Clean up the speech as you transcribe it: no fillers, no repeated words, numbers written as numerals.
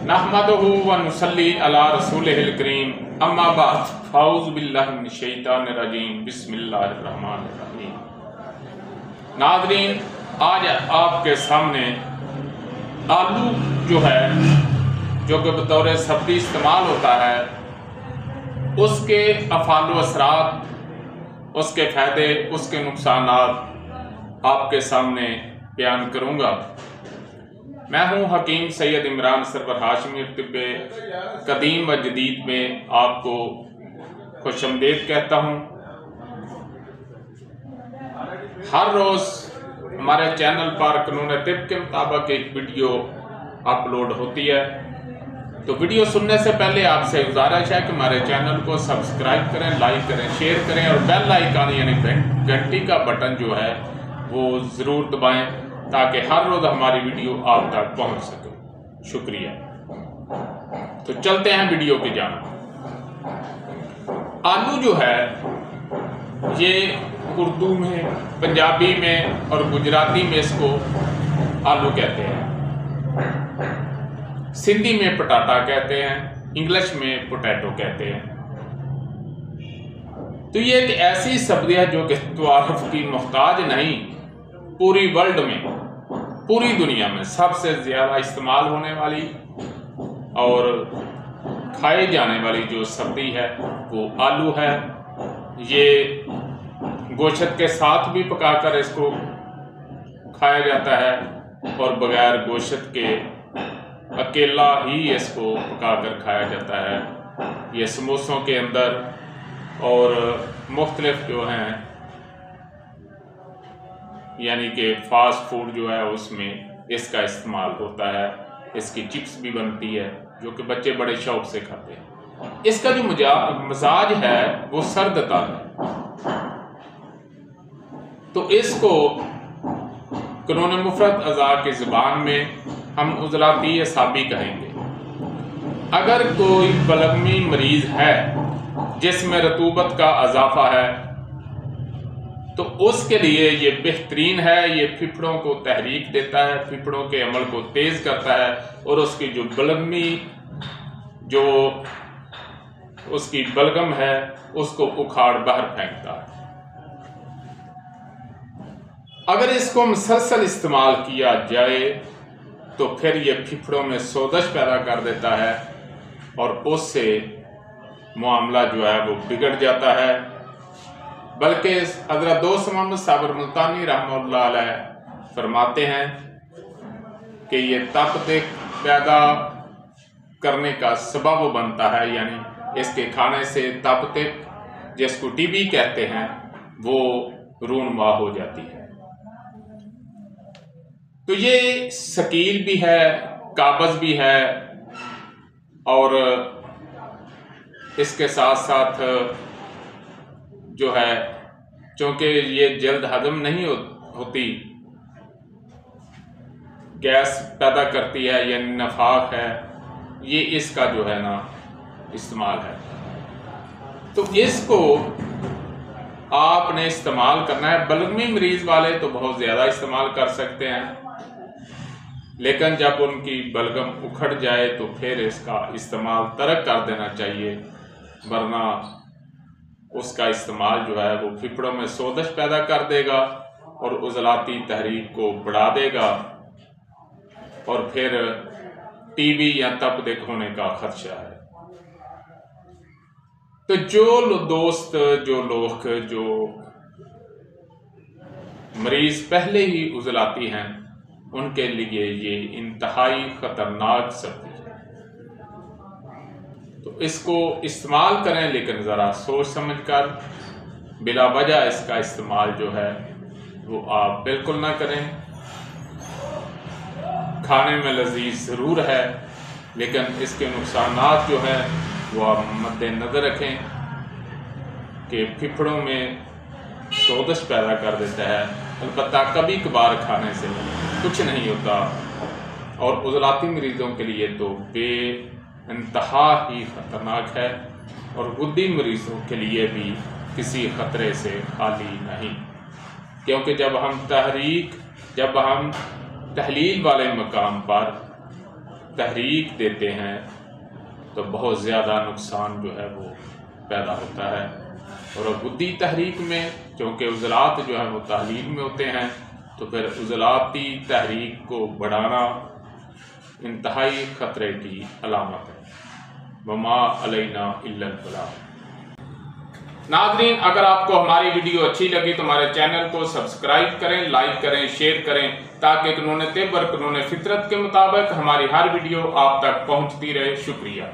नहमदुहु व नुसल्ली अला रसूलिहिल करीम अम्मा बाद फ़ाऊज़ु बिल्लाहि मिनश शैतानिर रजीम बिस्मिल्लाहिर रहमानिर रहीम। नाज़रीन, आज आपके सामने आलू जो है, जो कि बतौर सब्ज़ी इस्तेमाल होता है, उसके अफ़ाल व असरात, उसके फ़ायदे, उसके नुकसानात आपके सामने बयान करूँगा। मैं हूँ हकीम सैयद इमरान सरवर हाशमी। तिब्बे कदीम व जदीद में आपको खुशामदीद कहता हूँ। हर रोज़ हमारे चैनल पर कानून तिब के मुताबिक एक वीडियो अपलोड होती है। तो वीडियो सुनने से पहले आपसे गुजारिश है कि हमारे चैनल को सब्सक्राइब करें, लाइक करें, शेयर करें और बेल आइकन यानी घंटी का बटन जो है वो ज़रूर दबाएं ताकि हर रोज़ हमारी वीडियो आप तक पहुंच सके। शुक्रिया। तो चलते हैं वीडियो की जानिब। आलू जो है ये उर्दू में, पंजाबी में और गुजराती में इसको आलू कहते हैं, सिंधी में पटाटा कहते हैं, इंग्लिश में पोटैटो कहते हैं। तो ये एक ऐसी सब्जी है जो कि तारीफ की मोहताज नहीं, पूरी वर्ल्ड में, पूरी दुनिया में सबसे ज़्यादा इस्तेमाल होने वाली और खाई जाने वाली जो सब्जी है वो आलू है। ये गोश्त के साथ भी पकाकर इसको खाया जाता है और बगैर गोश्त के अकेला ही इसको पकाकर खाया जाता है। ये समोसों के अंदर और मुख्तलिफ जो हैं यानी कि फास्ट फूड जो है उसमें इसका इस्तेमाल होता है। इसकी चिप्स भी बनती है जो कि बच्चे बड़े शौक से खाते हैं। इसका जो मजाज है वो सर्द तर है। तो इसको कानून मुफरत अज़ा की ज़ुबान में हम उज़लाती असाबी कहेंगे। अगर कोई बलगमी मरीज़ है जिसमें रतूबत का इजाफा है तो उसके लिए ये बेहतरीन है। ये फिफड़ों को तहरीक देता है, फिफड़ों के अमल को तेज़ करता है और उसकी जो बलगमी, जो उसकी बलगम है उसको उखाड़ बाहर फेंकता है। अगर इसको मुसलसल इस्तेमाल किया जाए तो फिर ये फिफड़ों में सोजश पैदा कर देता है और उससे मामला जो है वो बिगड़ जाता है। बल्कि हज़रत दोस्त मोहम्मद साबिर मुल्तानी रहमतुल्लाह अलैह फरमाते हैं कि ये तप पैदा करने का सबब बनता है, यानी इसके खाने से तप जिसको टीबी कहते हैं वो रूनमा हो जाती है। तो ये शकील भी है, काबज़ भी है और इसके साथ साथ जो है, चूँकि ये जल्द हजम नहीं होती, गैस पैदा करती है, ये नफाक है, ये इसका जो है ना इस्तेमाल है। तो इसको आपने इस्तेमाल करना है। बलगमी मरीज़ वाले तो बहुत ज़्यादा इस्तेमाल कर सकते हैं, लेकिन जब उनकी बलगम उखड़ जाए तो फिर इसका इस्तेमाल तर्क कर देना चाहिए, वरना उसका इस्तेमाल जो है वो फिफड़ों में सोजश पैदा कर देगा और उज़लाती तहरीक को बढ़ा देगा और फिर टीबी या तपदिक होने का खदशा है। तो जो दोस्त, जो लोग, जो मरीज पहले ही उज़लाती हैं, उनके लिए ये इंतहाई ख़तरनाक सब्ज़ी है। तो इसको इस्तेमाल करें, लेकिन ज़रा सोच समझ कर, बिला वजह इसका इस्तेमाल जो है वो आप बिल्कुल ना करें। खाने में लजीज ज़रूर है, लेकिन इसके नुकसानात जो है वो आप मद्देनज़र रखें कि फिफड़ों में सोजश पैदा कर देता है। अलबत्ता कभी कभार खाने से कुछ नहीं होता और उज़लाती मरीज़ों के लिए तो इंतहा ही ख़तरनाक है और गुद्दी मरीज़ों के लिए भी किसी ख़तरे से खाली नहीं, क्योंकि जब हम तहलील वाले मकाम पर तहरीक देते हैं तो बहुत ज़्यादा नुकसान जो है वो पैदा होता है। और बुद्धि तहरीक में क्योंकि उज़लात जो है वो तहलील में होते हैं, तो फिर उज़लाती तहरीक को बढ़ाना इंतहाई ख़तरे की अलामत है। वमा अलैना इल्लल बलाग। नाज़रीन, अगर आपको हमारी वीडियो अच्छी लगी तो हमारे चैनल को सब्सक्राइब करें, लाइक करें, शेयर करें, ताकि कानून तिब और कानून फितरत के मुताबिक हमारी हर वीडियो आप तक पहुंचती रहे। शुक्रिया।